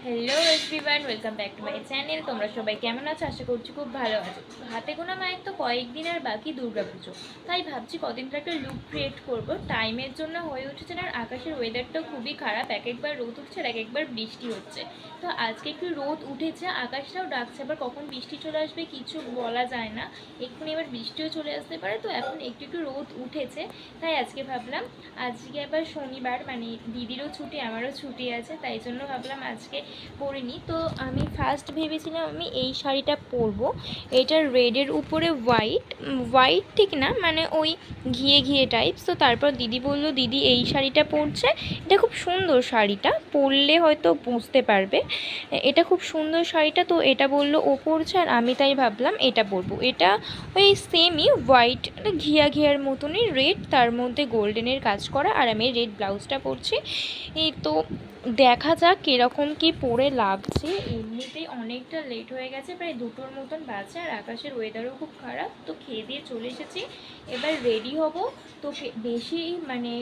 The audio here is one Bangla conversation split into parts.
Hello everyone, welcome back to my channel. তোমরা সবাই কেমন আছো? আশা করছি খুব ভালো আছো। হাতে গোনা মায়ের তো কয়েকদিন আর বাকি দুর্গাপুজো, তাই ভাবছি কদিন ধরে একটা লুক ক্রিয়েট করব। টাইমের জন্য হয়ে উঠেছে না, আর আকাশের ওয়েদারটাও খুবই খারাপ, এক একবার রোদ উঠছে আর এক একবার বৃষ্টি হচ্ছে। তো আজকে একটু রোদ উঠেছে, আকাশটাও ডাকছে, আবার কখন বৃষ্টি চলে আসবে কিছু বলা যায় না। এক্ষুনি এবার বৃষ্টিও চলে আসতে পারে, তো এখন একটু একটু রোদ উঠেছে। তাই আজকে ভাবলাম, আজকে আবার শনিবার, মানে দিদিরও ছুটি আমারও ছুটি আছে, তাই জন্য ভাবলাম আজকে পরিনি। তো আমি ফার্স্ট ভেবেছিলাম আমি এই শাড়িটা পরবো। এটা রেডের উপরে হোয়াইট, হোয়াইট ঠিক না, মানে ওই ঘিয়ে ঘিয়ে টাইপস। তো তারপর দিদি বলল দিদি এই শাড়িটা পরছে, এটা খুব সুন্দর, শাড়িটা পরলে হয়তো বুঝতে পারবে। এটা খুব সুন্দর শাড়িটা, তো এটা বললো ও পরছে, আর আমি তাই ভাবলাম এটা পরবো। এটা ওই সেমই হোয়াইট, ঘিয়া ঘিয়ার মতনই রেড, তার মধ্যে গোল্ডেনের কাজ করা, আর আমি রেড ব্লাউজটা পরছি। এই তো দেখা যাক কীরকম কি পরে লাগছে। এমনিতেই অনেকটা লেট হয়ে গেছে, প্রায় 2টোর মতন বাজে, আর আকাশের ওয়েদারও খুব খারাপ। তো খেয়ে দিয়ে চলে এসেছি, এবার রেডি হব। তো বেশি মানে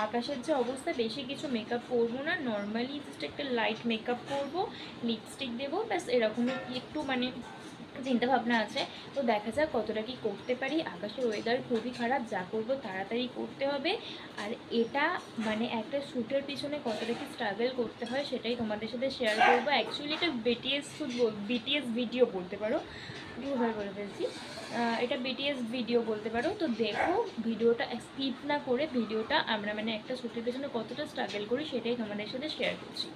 আকাশের যে অবস্থা, বেশি কিছু মেকআপ করবো না, নর্মালি জাস্ট একটা লাইট মেকআপ করবো, লিপস্টিক দেবো, ব্যাস এরকমই একটু মানে চিন্তা ভাবনা আছে। তো দেখা যাক কতটা কি করতে পারি। আকাশের ওয়েদার খুবই খারাপ, যা করবো তাড়াতাড়ি করতে হবে। আর এটা মানে একটা শ্যুটের পিছনে কতটা কি স্ট্রাগল করতে হয় সেটাই তোমাদের সাথে শেয়ার করবো। অ্যাকচুয়ালি এটা বিটিএস শ্যুট, বিটিএস ভিডিও বলতে পারো, ভুলভাল বলে ফেলছি। এটা বিটিএস ভিডিও বলতে পারো। তো দেখো, ভিডিওটা স্কিপ না করে, ভিডিওটা আমরা মানে একটা শ্যুটের পেছনে কতটা স্ট্রাগল করি সেটাই তোমাদের সাথে শেয়ার করছি।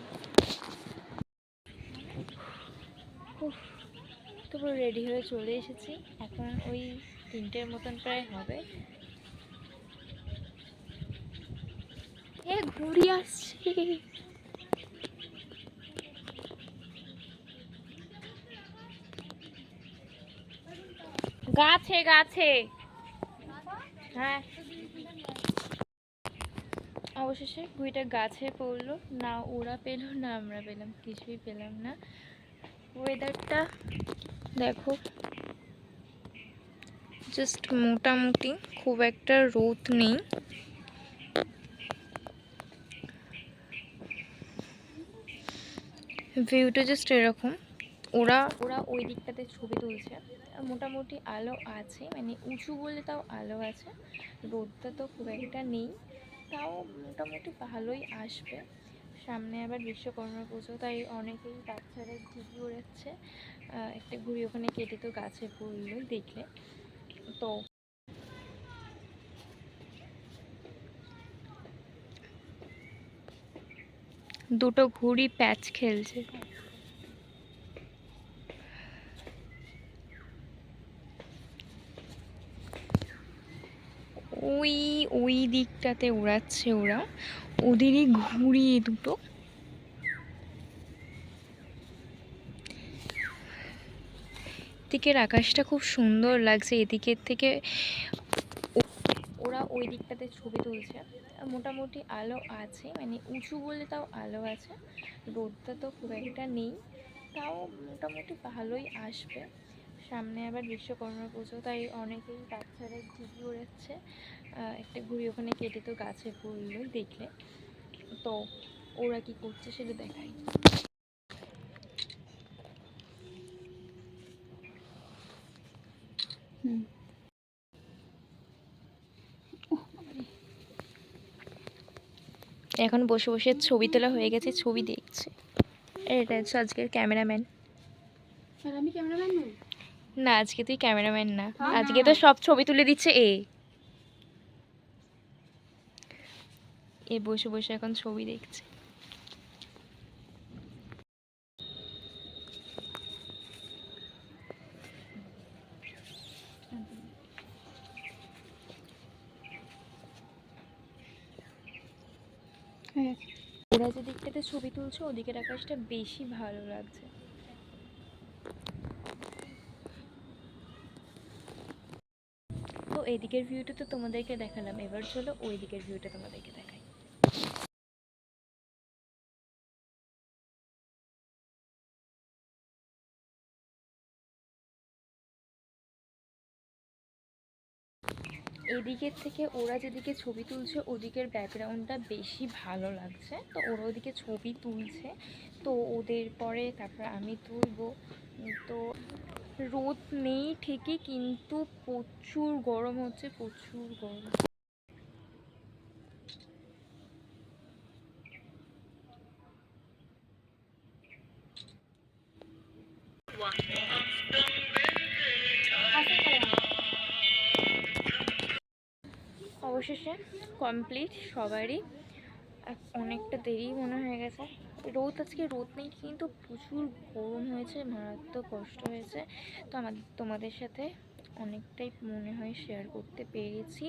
তো রেডি হয়ে চলে এসেছি, এখন ওই 3টের মতন প্রায় হবে। ঘুরি আসছে, গাছে গাছে। হ্যাঁ, অবশেষে ঘুড়িটা গাছে পড়লো, না ওরা পেলো না আমরা পেলাম, কিছুই পেলাম না। ওয়েদারটা দেখো, জাস্ট মোটামুটি, খুব একটা রোদ নেই। ভিউটা জাস্ট এরকম। ওরা ওরা ওই দিকটাতে ছবি তুলছে, মোটামুটি আলো আছে, মানে উঁচু বলে তাও আলো আছে। রোদটা তো খুব একটা নেই, তাও মোটামুটি ভালোই আসবে। সামনে আবার বিশ্বকর্মা পুজো, তাই অনেকেই বাচ্চারা ঘুড়ি ওড়াচ্ছে। একটা ঘুড়ি ওখানে কেটে তো গাছে পড়লোই দেখলে। তো দুটো ঘুড়ি প্যাচ খেলছে। ওই ওই দিকটাতে উড়াচ্ছে ওরা, ওদেরই ঘুড়ি দুটো। দিকের আকাশটা খুব সুন্দর লাগছে এদিকের থেকে। ওরা ওই দিকটাতে ছবি তুলছে, মোটামুটি আলো আছে, মানে উঁচু বলে তাও আলো আছে। রোদটা তো খুব একটা নেই, তাও মোটামুটি ভালোই আসবে। সামনে আবার বিশ্বকর্মা পুজো, তাই অনেকেই বাচ্চারা ঘুড়ি ওড়াচ্ছে। একটা ঘুড়ি ওখানে কেটে তো গাছে পড়লোই দেখলে। তো ওরা কি করছে সেটা দেখাই। এখন বসে বসে ছবি তোলা হয়ে গেছে, ছবি দেখছে। এটা হচ্ছে আজকের ক্যামেরাম্যান। আমি ক্যামেরাম্যান নই না, আজকে তুই ক্যামেরাম্যান না, আজকে তো সব ছবি তুলে দিচ্ছে এ বসে বসে এখন ছবি দেখছে। ওরা যে দিকটাতে ছবি তুলছে ওদিকের আকাশটা বেশি ভালো লাগছে। তো এদিকের ভিউটা তো তোমাদেরকে দেখালাম, এবার চলো ওই দিকের ভিউটা তোমাদেরকে দেখাই। এদিকের থেকে ওরা যেদিকে ছবি তুলছে ওদিকের ব্যাকগ্রাউন্ডটা বেশি ভালো লাগছে, তো ওরা ওদিকে ছবি তুলছে, তো ওদের পরে তারপর আমি তুলবো। তো রোদ নেই ঠিকই, কিন্তু প্রচুর গরম হচ্ছে, প্রচুর গরম। অবশেষে কমপ্লিট সবারই। অনেকটা দেরি মনে হয়ে গেছে। আজকে রোদ নেই কিন্তু প্রচুর গরম হয়েছে, মারাত্মক কষ্ট হয়েছে। তো তোমাদের সাথে অনেকটাই মনে হয় শেয়ার করতে পেরেছি।